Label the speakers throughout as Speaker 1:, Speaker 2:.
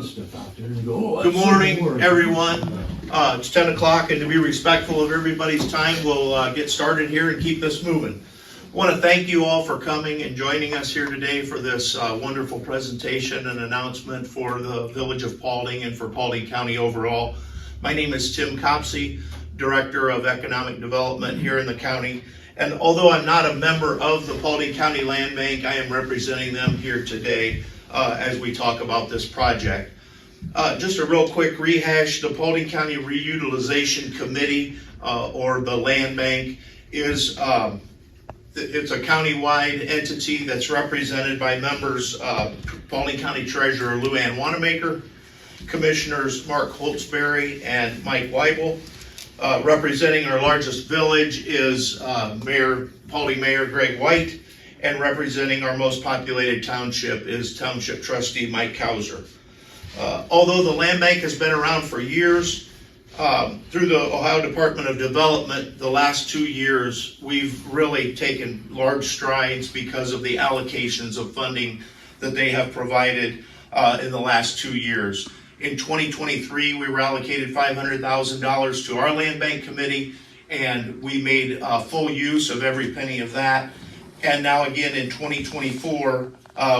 Speaker 1: Stuff out there and go, oh,
Speaker 2: Good
Speaker 1: that's
Speaker 2: morning,
Speaker 1: so boring.
Speaker 2: everyone. It's 10 o'clock, and to be respectful of everybody's time, we'll get started here and keep this moving. I want to thank you all for coming and joining us here today for this wonderful presentation and announcement for the village of Paulding and for Paulding County overall. My name is Tim Copsey, Director of Economic Development here in the county. And although I'm not a member of the Paulding County Land Bank, I am representing them here today as we talk about this project. Just a real quick rehash, the Paulding County Reutilization Committee, or the Land Bank, is it's a county-wide entity that's represented by members, Paulding County Treasurer Lou Ann Wanamaker, Commissioners Mark Holtzberry and Mike Weibel. Representing our largest village is Paulding Mayor Greg White, and representing our most populated township is Township Trustee Mike Kauser. Although the Land Bank has been around for years, through the Ohio Department of Development, the last 2 years, we've really taken large strides because of the allocations of funding that they have provided in the last 2 years. In 2023, we were allocated $500,000 to our Land Bank Committee, and we made full use of every penny of that. And now again in 2024,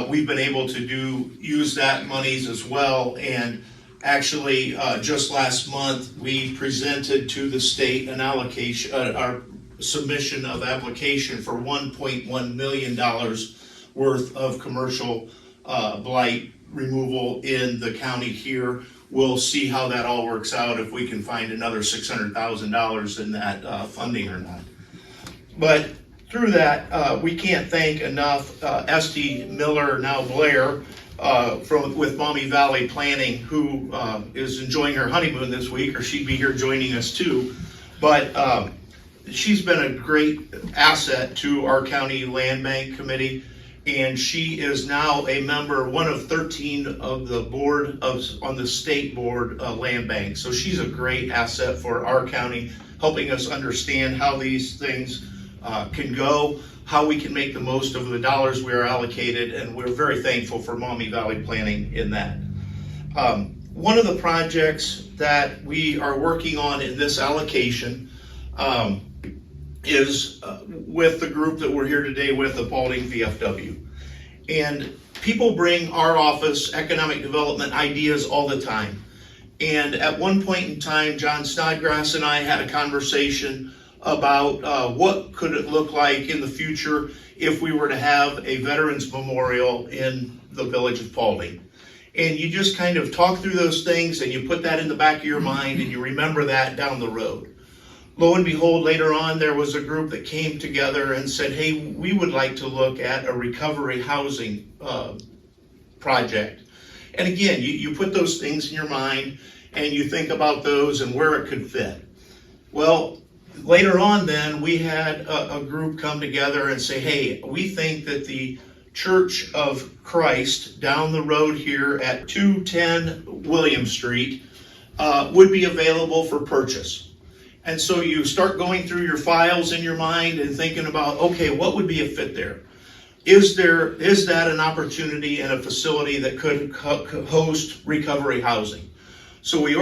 Speaker 2: we've been able to use that monies as well. And actually, just last month, we presented to the state an allocation, our submission of application for $1.1 million worth of commercial blight removal in the county here. We'll see how that all works out, if we can find another $600,000 in that funding or not. But through that, we can't thank enough Esty Miller, now Blair, with Maumee Valley Planning, who is enjoying her honeymoon this week, or she'd be here joining us too. But she's been a great asset to our county land bank committee, and she is now a member, one of 13 of the board on the state board land bank. So she's a great asset for our county, helping us understand how these things can go, how we can make the most of the dollars we are allocated, and we're very thankful for Maumee Valley Planning in that. One of the projects that we are working on in this allocation is with the group that we're here today with, the Paulding VFW. And people bring our office economic development ideas all the time. And at one point in time, John Snodgrass and I had a conversation about what could it look like in the future if we were to have a Veterans Memorial in the village of Paulding. And you just kind of talk through those things and you put that in the back of your mind and you remember that down the road. Lo and behold, later on, there was a group that came together and said, hey, we would like to look at a recovery housing project. And again, you put those things in your mind and you think about those and where it could fit. Well, later on then, we had a group come together and say, hey, we think that the Church of Christ down the road here at 210 William Street would be available for purchase. And so you start going through your files in your mind and thinking about, okay, what would be a fit there? Is that an opportunity and a facility that could host recovery housing? So we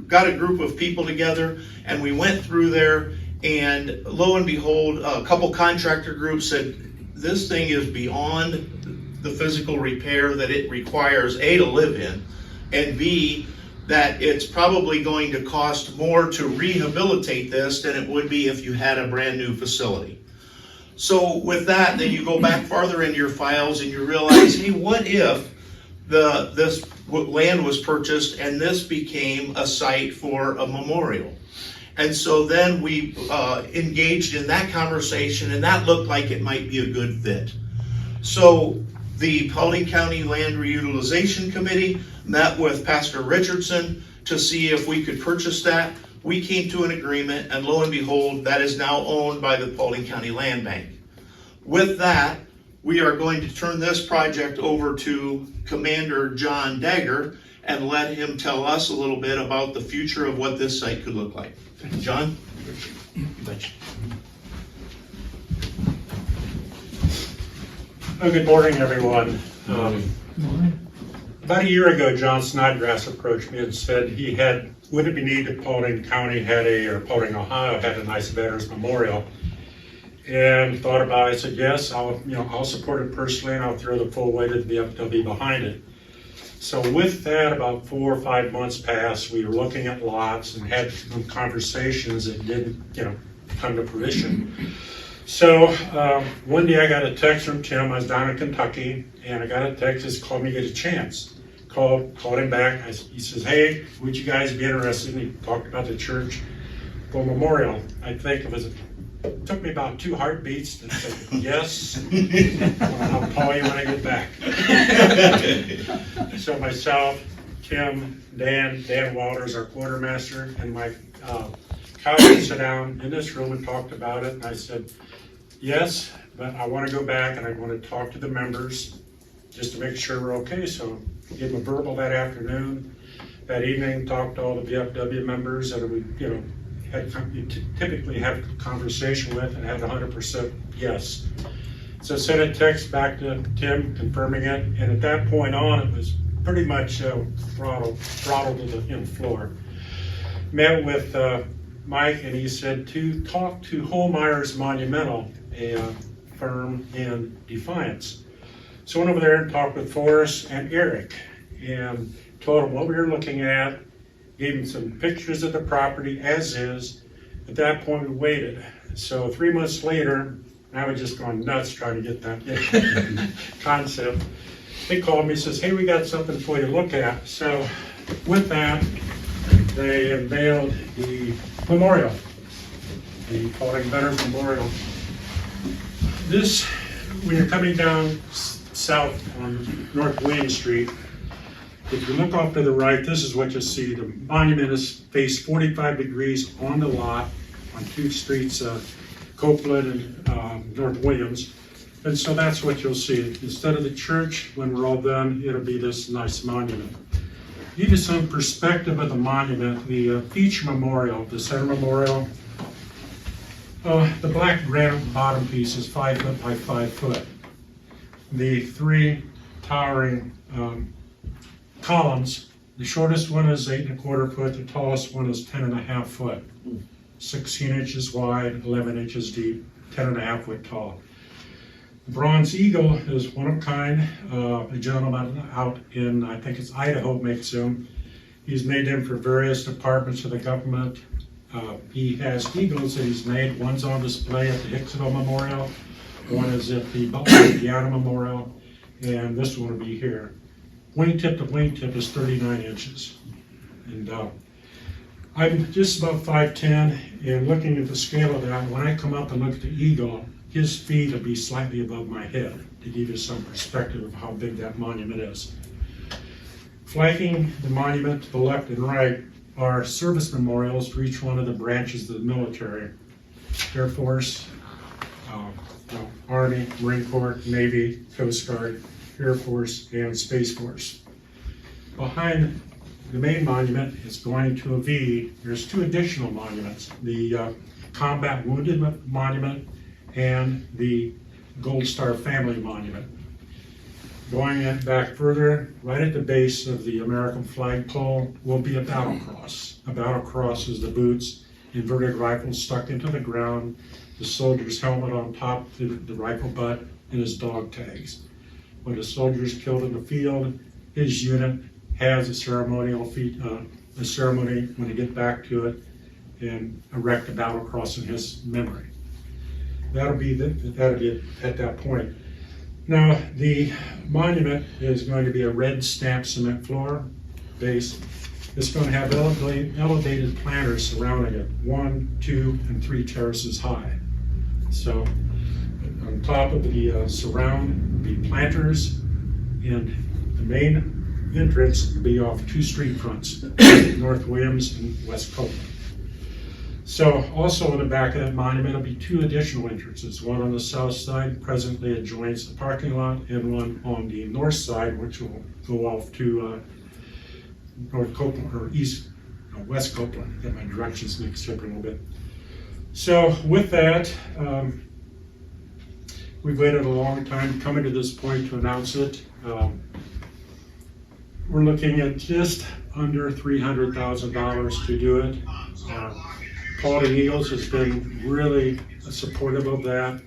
Speaker 2: got a group of people together and we went through there, and lo and behold, a couple contractor groups said, this thing is beyond the physical repair that it requires, A, to live in, and B, that it's probably going to cost more to rehabilitate this than it would be if you had a brand new facility. So with that, then you go back farther into your files and you realize, hey, what if this land was purchased and this became a site for a memorial? And so then we engaged in that conversation, and that looked like it might be a good fit. So the Paulding County Land Reutilization Committee met with Pastor Richardson to see if we could purchase that. We came to an agreement, and lo and behold, that is now owned by the Paulding County Land Bank. With that, we are going to turn this project over to Commander John Dagger and let him tell us a little bit about the future of what this site could look like. John?
Speaker 3: Good morning, everyone.
Speaker 1: About a year ago, John Snodgrass approached me and said he had, would it be neat if Paulding County had or Paulding, Ohio had a nice Veterans Memorial? And thought about it. I said, yes, I'll support it personally, and I'll throw the full weight of the VFW behind it. So with that, about 4 or 5 months passed. We were looking at lots and had some conversations that didn't, come to fruition. So one day I got a text from Tim. I was down in Kentucky, and I got a text that said, call me, get a chance. Called him back. He says, hey, would you guys be interested? And he talked about the church for memorial. I think it took me about 2 heartbeats to say yes. I'll call you when I get back. So myself, Tim, Dan Walters, our quartermaster, and my colleagues sat down in this room and talked about it. And I said, yes, but I want to go back and I want to talk to the members just to make sure we're okay. So I gave them a verbal that afternoon. That evening, talked to all the VFW members that we, typically have a conversation with, and had 100% yes. So I sent a text back to Tim confirming it, and at that point on, it was pretty much throttle to the floor. Met with Mike, and he said to talk to Holmeyer's Monumental, a firm in Defiance. So I went over there and talked with Forrest and Eric, and told them what we were looking at, gave them some pictures of the property as is. At that point, we waited. So 3 months later, I was just going nuts trying to get that concept. They called me and says, hey, we got something for you to look at. So with that, they unveiled the memorial, the Paulding Veterans Memorial. This, when you're coming down south on North William Street, if you look off to the right, this is what you'll see. The monument is faced 45 degrees on the lot on 2 streets, Copeland and North Williams. And so that's what you'll see. Instead of the church, when we're all done, it'll be this nice monument. To give you some perspective of the monument, the feature memorial, the center memorial, the black granite bottom piece is 5 foot by 5 foot. The 3 towering columns, the shortest one is 8 1/4 foot, the tallest one is 10 1/2 foot. 16 inches wide, 11 inches deep, 10 1/2 foot tall. The bronze eagle is one of a kind. A gentleman out in, I think it's Idaho, makes them. He's made them for various departments of the government. He has eagles that he's made. One's on display at the Hicksville Memorial, one is at the Indiana Memorial, and this one will be here. Wingtip to wingtip is 39 inches. And I'm just about 5'10", and looking at the scale of that, when I come up and look at the eagle, his feet will be slightly above my head, to give you some perspective of how big that monument is. Flanking the monument to the left and right are service memorials for each one of the branches of the military. Air Force, Army, Marine Corps, Navy, Coast Guard, Air Force, and Space Force. Behind the main monument is going to a V. There's 2 additional monuments, the Combat Wounded Monument and the Gold Star Family Monument. Going back further, right at the base of the American flagpole will be a battle cross. A battle cross is the boots, inverted rifles stuck into the ground, the soldier's helmet on top, the rifle butt, and his dog tags. When a soldier is killed in the field, his unit has a ceremony when they get back to it and erect a battle cross in his memory. That'll be at that point. Now, the monument is going to be a red stamped cement floor base. It's going to have elevated planters surrounding it, 1, 2, and 3 terraces high. So on top of the surround will be planters, and the main entrance will be off 2 street fronts, North Williams and West Copeland. So also in the back of that monument will be 2 additional entrances, one on the south side, presently adjoins the parking lot, and one on the north side, which will go off to North Copeland, or West Copeland. Get my directions mixed up a little bit. So with that, we've waited a long time coming to this point to announce it. We're looking at just under $300,000 to do it. Paulding Eagles has been really supportive of that.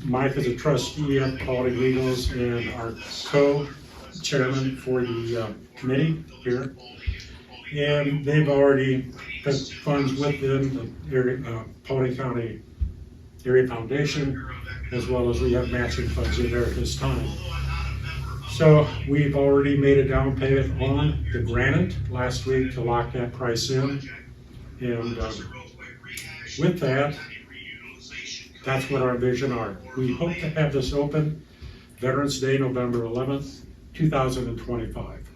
Speaker 1: Mike is a trustee at Paulding Eagles and our co-chairman for the committee here. And they've already put funds with them, the Paulding County Area Foundation, as well as we have matching funds in there at this time. So we've already made a down payment on the granite last week to lock that price in. And with that, that's what our vision are. We hope to have this open Veterans Day, November 11th, 2025.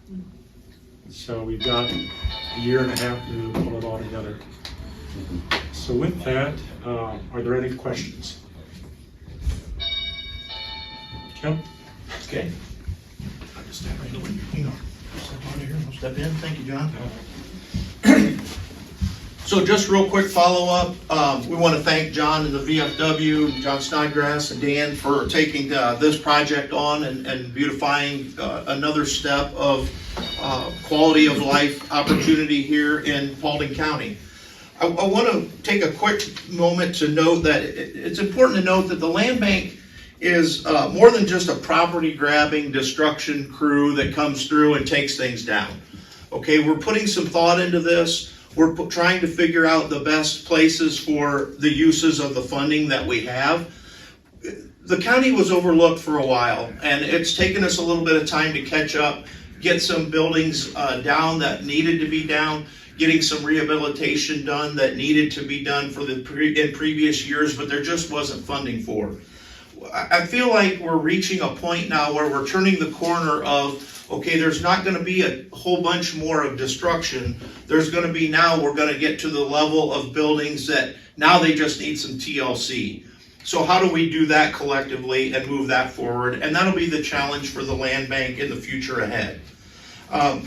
Speaker 1: So we've got a year and a half to pull it all together. So with that, are there any questions? Kim?
Speaker 2: Okay. I'll just step right over here. Step out of here. We'll step in. Thank you, John. So just real quick follow-up. We want to thank John and the VFW, John Snodgrass and Dan, for taking this project on and beautifying another step of quality of life opportunity here in Paulding County. I want to take a quick moment to note that it's important to note that the land bank is more than just a property grabbing destruction crew that comes through and takes things down. Okay, we're putting some thought into this. We're trying to figure out the best places for the uses of the funding that we have. The county was overlooked for a while, and it's taken us a little bit of time to catch up, get some buildings down that needed to be down, getting some rehabilitation done that needed to be done for in previous years, but there just wasn't funding for. I feel like we're reaching a point now where we're turning the corner of, okay, there's not going to be a whole bunch more of destruction. There's going to be now, we're going to get to the level of buildings that now they just need some TLC. So how do we do that collectively and move that forward? And that'll be the challenge for the land bank in the future ahead.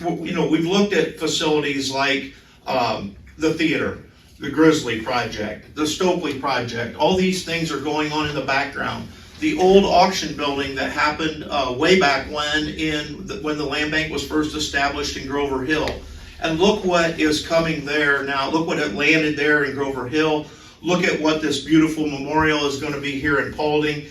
Speaker 2: We've looked at facilities like the theater, the Grizzly project, the Stokely project. All these things are going on in the background. The old auction building that happened way back when the land bank was first established in Grover Hill. And look what is coming there now. Look what had landed there in Grover Hill. Look at what this beautiful memorial is going to be here in Paulding.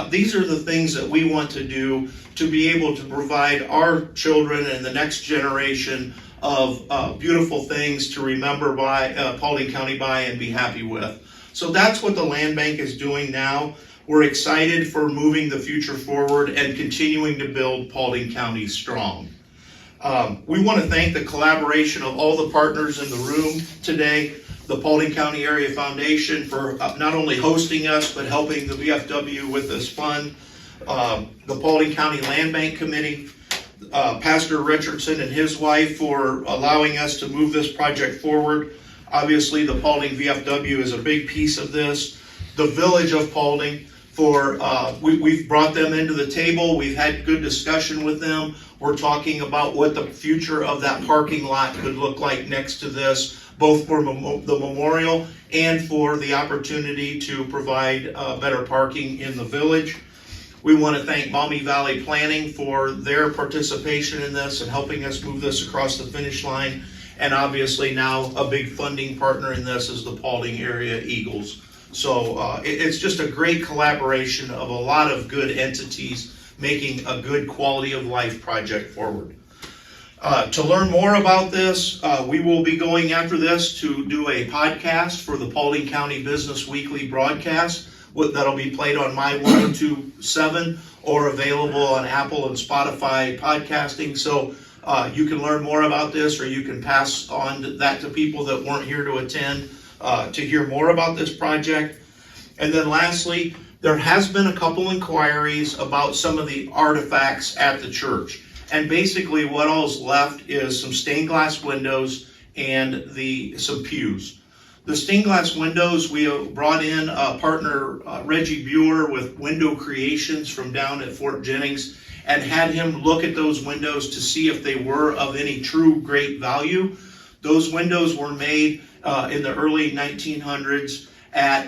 Speaker 2: These are the things that we want to do to be able to provide our children and the next generation of beautiful things to remember by Paulding County by and be happy with. So that's what the land bank is doing now. We're excited for moving the future forward and continuing to build Paulding County strong. We want to thank the collaboration of all the partners in the room today, the Paulding County Area Foundation for not only hosting us, but helping the VFW with this fund, the Paulding County Land Bank Committee, Pastor Richardson and his wife for allowing us to move this project forward. Obviously, the Paulding VFW is a big piece of this. The Village of Paulding, we've brought them into the table. We've had good discussion with them. We're talking about what the future of that parking lot could look like next to this, both for the memorial and for the opportunity to provide better parking in the village. We want to thank Maumee Valley Planning for their participation in this and helping us move this across the finish line. And obviously now a big funding partner in this is the Paulding Area Eagles. So it's just a great collaboration of a lot of good entities making a good quality of life project forward. To learn more about this, we will be going after this to do a podcast for the Paulding County Business Weekly broadcast. That'll be played on My 1027 or available on Apple and Spotify podcasting. So you can learn more about this, or you can pass on that to people that weren't here to attend to hear more about this project. And then lastly, there has been a couple inquiries about some of the artifacts at the church. And basically what all's left is some stained glass windows and some pews. The stained glass windows, we brought in partner Reggie Bueller with Window Creations from down at Fort Jennings and had him look at those windows to see if they were of any true great value. Those windows were made in the early 1900s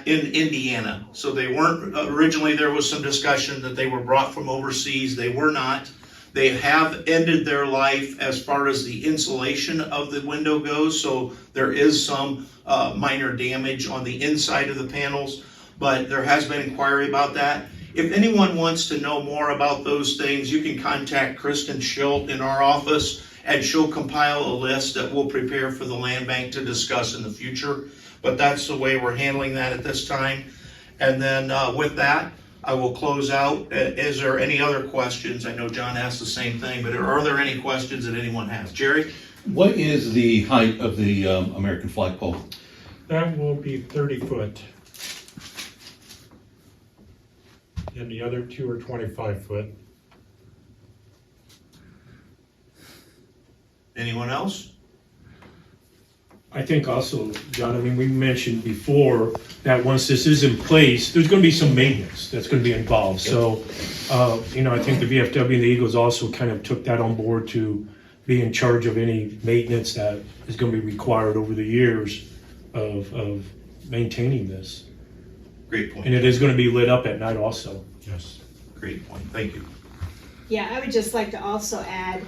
Speaker 2: in Indiana. So they weren't, originally there was some discussion that they were brought from overseas. They were not. They have ended their life as far as the insulation of the window goes, so there is some minor damage on the inside of the panels, but there has been inquiry about that. If anyone wants to know more about those things, you can contact Kristen Schilt in our office, and she'll compile a list that we'll prepare for the land bank to discuss in the future. But that's the way we're handling that at this time. And then with that, I will close out. Is there any other questions? I know John asked the same thing, but are there any questions that anyone has? Jerry?
Speaker 3: What is the height of the American flagpole?
Speaker 1: That will be 30 foot. And the other two are 25 foot.
Speaker 2: Anyone else?
Speaker 4: I think also, John, I mean, we mentioned before that once this is in place, there's gonna be some maintenance that's gonna be involved. So, I think the VFW and the Eagles also kind of took that on board to be in charge of any maintenance that is gonna be required over the years of maintaining this.
Speaker 2: Great point.
Speaker 4: And it is gonna be lit up at night also.
Speaker 1: Yes.
Speaker 2: Great point. Thank you.
Speaker 5: Yeah, I would just like to also add,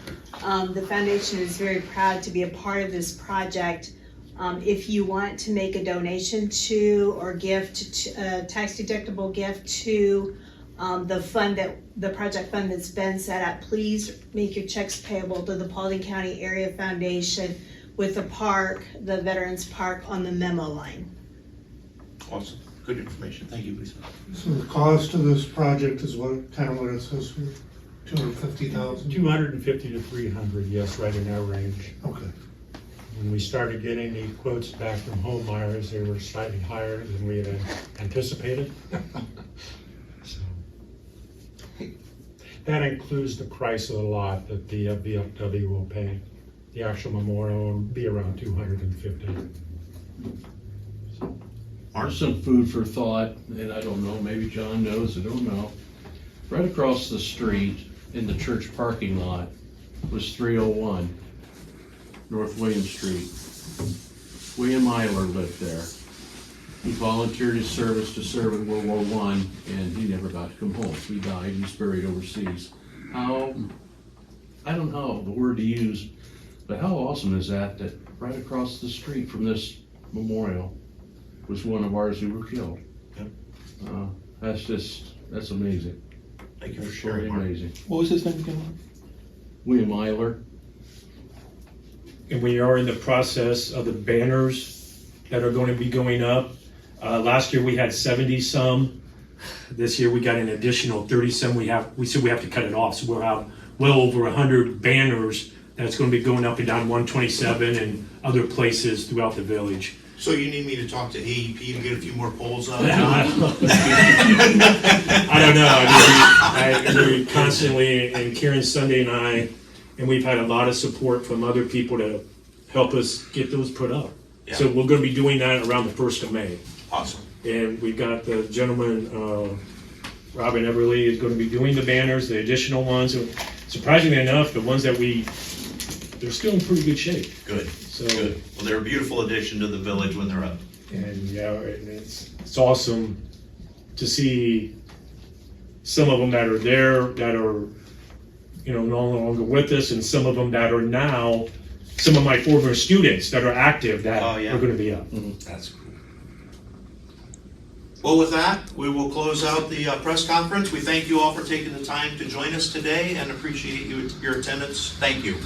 Speaker 5: the foundation is very proud to be a part of this project. If you want to make a donation to or gift, a tax deductible gift to the project fund that's been set up, please make your checks payable to the Paulding County Area Foundation with the park, the Veterans Park on the memo line.
Speaker 2: Awesome. Good information. Thank you, Lisa.
Speaker 6: So the cost of this project is what it says here, 250,000?
Speaker 1: 250 to 300, yes, right in that range.
Speaker 6: Okay.
Speaker 1: When we started getting the quotes back from home buyers, they were slightly higher than we had anticipated. So, that includes the price of the lot that the VFW will pay. The actual memorial will be around 250.
Speaker 3: There's some food for thought, and I don't know, maybe John knows, I don't know. Right across the street in the church parking lot was 301 North William Street. William Eiler lived there. He volunteered his service to serve in World War I, and he never got to come home. He died, he's buried overseas. How, I don't know the word to use, but how awesome is that right across the street from this memorial was one of ours who were killed.
Speaker 2: Yep.
Speaker 3: That's amazing.
Speaker 2: Thank you for
Speaker 3: That's
Speaker 2: sharing,
Speaker 3: really
Speaker 2: Mark.
Speaker 3: amazing.
Speaker 7: What was his name again?
Speaker 3: William Eiler.
Speaker 4: And we are in the process of the banners that are going to be going up. Last year we had 70 some. This year we got an additional 30 some. We said we have to cut it off, so we'll have well over 100 banners that's going to be going up and down 127 and other places throughout the village.
Speaker 2: So you need me to talk to AEP to get a few more polls up?
Speaker 4: I don't know. I mean, we constantly, and Karen Sunday and I, and we've had a lot of support from other people to help us get those put up.
Speaker 2: Yeah.
Speaker 4: So we're going to be doing that around the 1st of May.
Speaker 2: Awesome.
Speaker 4: And we've got the gentleman, Robin Everly, is going to be doing the banners, the additional ones. Surprisingly enough, the ones that they're still in pretty good shape.
Speaker 2: Good.
Speaker 4: So,
Speaker 2: Good. Well, they're a beautiful addition to the village when they're up.
Speaker 4: and yeah, and it's awesome to see some of them that are there that are, no longer with us, and some of them that are now, some of my former students that are active that
Speaker 2: Oh, yeah.
Speaker 4: are going to be up.
Speaker 2: That's cool. Well, with that, we will close out the press conference. We thank you all for taking the time to join us today and appreciate your attendance. Thank you.